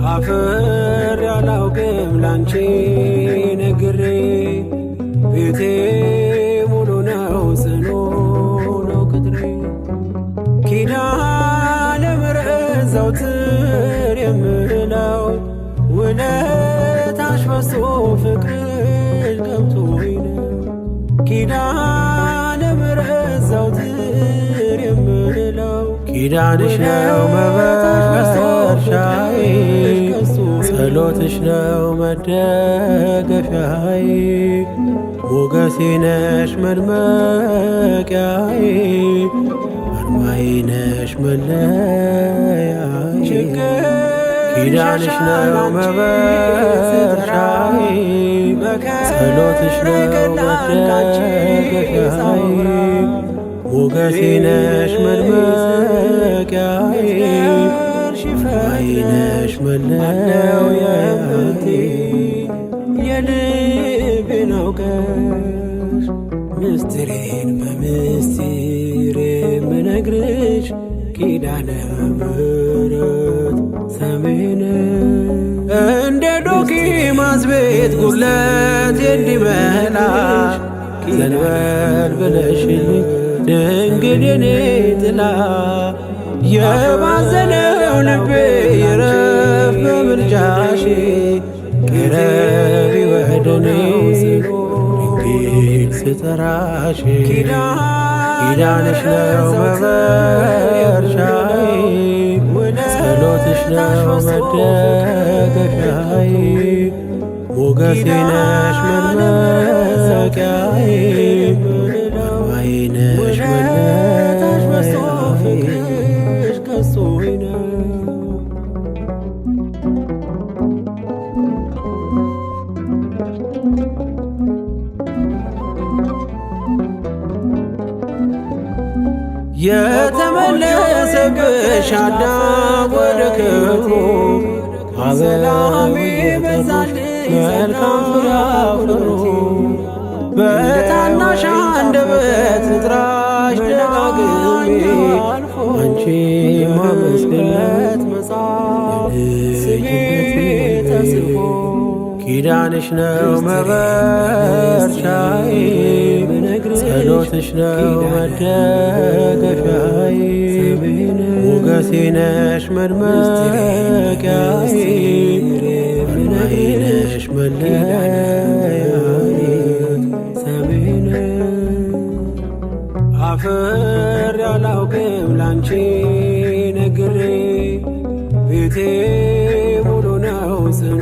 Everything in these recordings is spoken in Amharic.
አፈር ያላውቅም ላንቺ ነግሬ ቤቴ ሙሉ ነው ጽኑ ነው ቅጥሬ ኪዳነ ምሕረት ዘወትር የምለው ውለታሽ በዝቶ ፍቅርሽ ገብቶኝ ነው ኪዳነ ምሕረት ዘወትር የምለው ኪዳንሽ ነው መበርሻዬ ጸሎትሽ ነው መደገፊያዬ ሞገሴ ነሽ መድመቂያዬ አርማዬ ነሽ መለያዬ ኪዳንሽ ነው መበርሻዬ ጸሎትሽ ነው መደገፊያዬ ሞገሴ ነሽ መድመቂያዬ አርማዬ ነሽ መለያዬ የልቤን አውቀሽ ምስጢሬን በምስጢር የምነግርሽ ኪዳነ ምሕረት ሰሜን እንደ ዶኪማስ ቤት ጉድለቴ እንዲመላ ዘንበል ብለሽልኝ ድንግል የኔ ጥላ የባዘነው ልቤ ይረፍ በምልጃሽ ቅረቢ ወደኔ ድንግል ስጠራሽ ኪዳንሽ ነው መበርሻዬ ጸሎትሽ ነው መደገፊያዬ ሞገሴ ነሽ መድመቂያዬ አርማዬ ነሽ መለያዬ የተመለሰብሽ አዳም ወደ ክብሩ አበላሚ በዛልሽ መልካም ፍሬ አፍሩ በታናሽ አንደበት ልጥራሽ ደጋግሜ አንቺ ማመስገነት የልጅነቴ ተስፎ ኪዳንሽ ነው መበርሻዬ ጸሎትሽ ነው መደገፊያዬ ሞገሴ ነሽ መድመቂያዬ አርማዬ ነሽ መለያዬ ሰሜን አፈር ያላውቅም ላንቺ ነግሬ ቤቴ ሙሉ ነው ጽኑ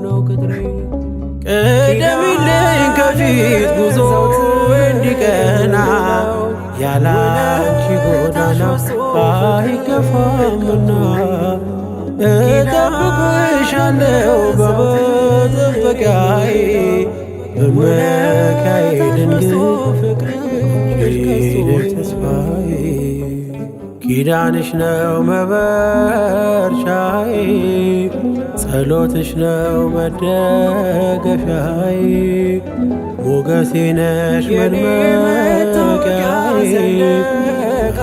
ነው ቅጥሬ ቅደሚልኝ ከፊት ጉዞ እንዲቀና ያላንቺ ጎዳና አይገፋምና እጠብቅሻለሁ በመጠበቂያዬ መመኪያዬ ድንግል ተስፋዬ ኪዳንሽ ነው መበርሻዬ ጸሎትሽ ነው መደገፊያዬ ሞገሴ ነሽ መድመቂያዬ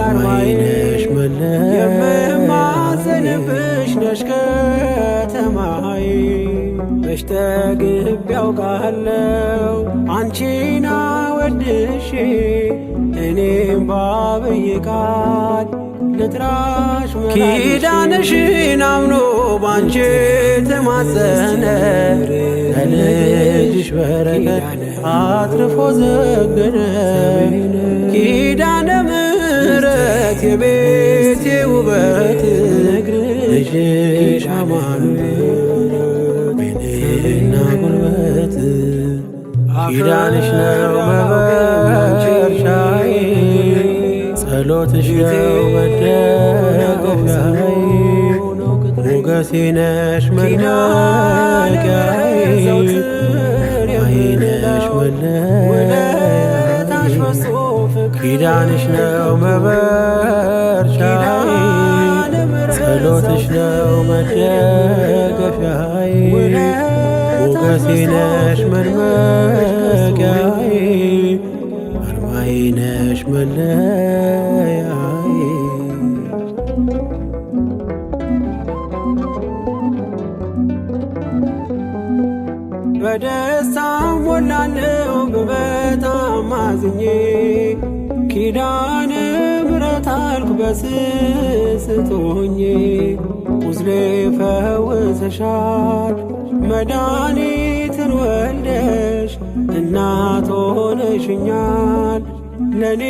አርማዬ ነሽ መለያዬ የምማጸንብሽ ነሽ ከተማዬ መች ጠግቤ አውቃለሁ አንቺን አወድሼ እኔም ባብዬ ቃል ልጥራሽ ኪዳንሽን አምኖ ባንቺ ተማጸነ ከልጅሽ በረከት አትርፎ ዘገነ ኪዳነ ምሕረት የቤቴ ውበት ልጅሽ አማኑኤል ቤኔና ጉልበት ኪዳንሽ ነው መበርሻዬ ጸሎትሽ ነው መደገፊያዬ ሞገሴ ነሽ መድመቂያዬ አርማዬ ነሽ መለያዬ ኪዳንሽ ነው መበርሻዬ ጸሎትሽ ነው መደገፊያዬ ሞገሴ ነሽ መድመቂያዬ አርማዬ ነሽ መለያዬ በደስታ ሞላለሁ በጣም አዝኜ ኪዳነ ምሕረት አልኩ በስስት ሆኜ ቁስሌ ፈውሰሻል መድኃኒትን ወልደሽ እናት ሆነሽኛል ለኔ